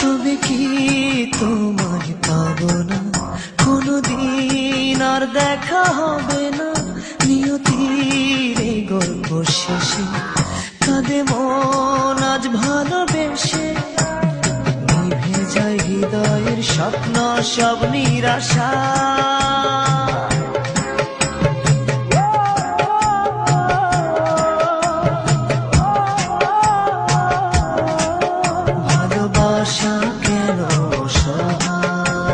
তবে কি তোমায় পাবো না কোনদিন, আর দেখা হবে না নিয়তির এই গল্প শেষে। কাঁদে মন আজ ভালোবেসে, নিভে যায় হৃদয়ের স্বপ্ন সব নিরাশা। ভালোবাসা কেন অসহায়,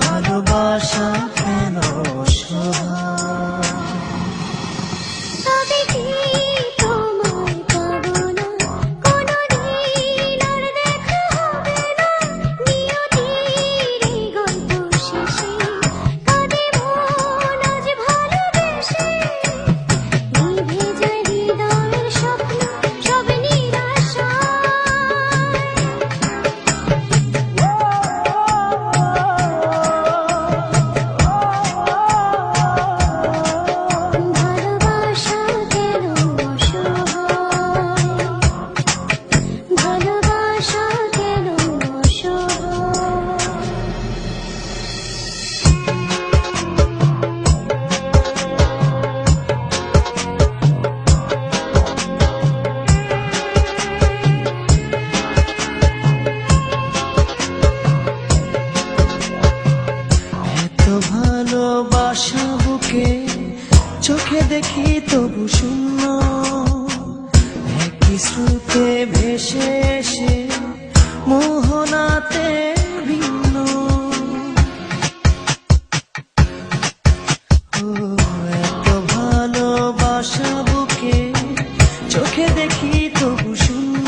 ভালোবাসা কেন অসহায়। তবে কি তোমায় পাবো না কোনদিন, আর দেখা হবে না নিয়তির এই গল্প শেষে। কাঁদে মন আজ ভালোবেসে, নিভে যায় হৃদয়ের স্বপ্ন সব নিরাশা। ভালোবাসা কেন অসহায়, ভালোবাসা কেন অসহায়। এত ভালোবাসা বুকে চোখে দেখি তবু শূন্য, একই স্রোতে ভেসে এসে মোহনাতে ভিন্ন। ও এত ভালোবাসা বুকে চোখে দেখি তবু শূন্য,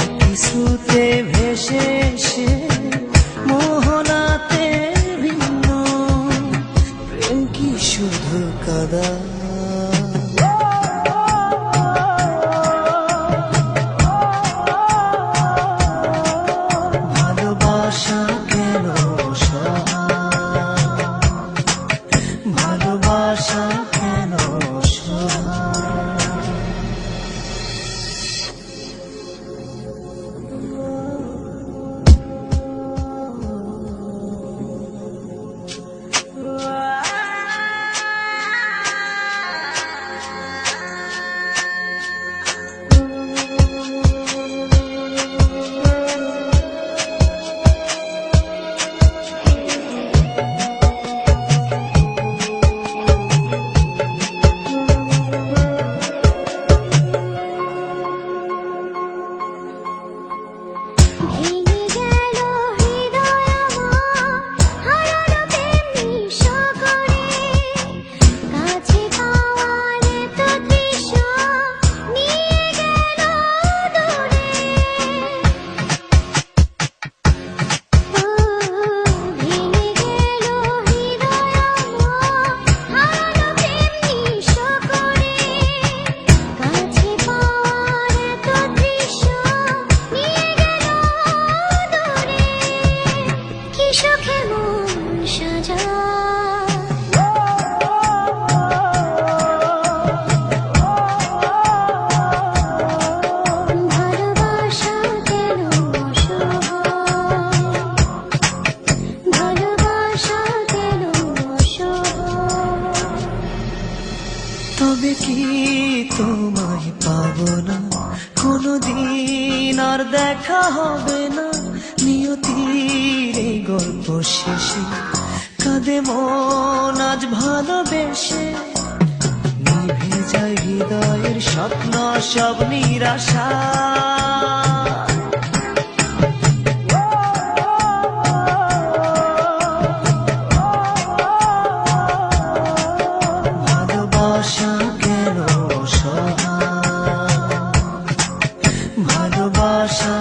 একই স্রোতে ভেসে এসে মোহনাতে ভিন্ন। প্রেম কি শুধু কাদা, ভালোবাসা কেন অসহায়, ভালোবাসা কেন অসহায়। ভেঙে গেল হৃদয় আমার, হারালো প্রেম নিঃস্ব করে। কাছে পাওয়ার এত তৃষ্ণা নিয়ে গেল দূরে। ও ভেঙে গেল হৃদয় আমার, হারালো প্রেম নিঃস্ব করে। কাছে পাওয়ার এত তৃষ্ণা নিয়ে গেল দূরে। কি সুখে মন সাজায়, ভালোবাসা কেন অসহায়, ভালোবাসা কেন অসহায়। তবে কি তোমায় পাবো না কোনদিন, আর দেখা হবে না নিয়তির এই গল্প শেষে। কাঁদে মন আজ ভালোবেসে, নিভে যায় হৃদয়ের স্বপ্ন সব নিরাশা। ভালোবাসা কেন অসহায়, ভালোবাসা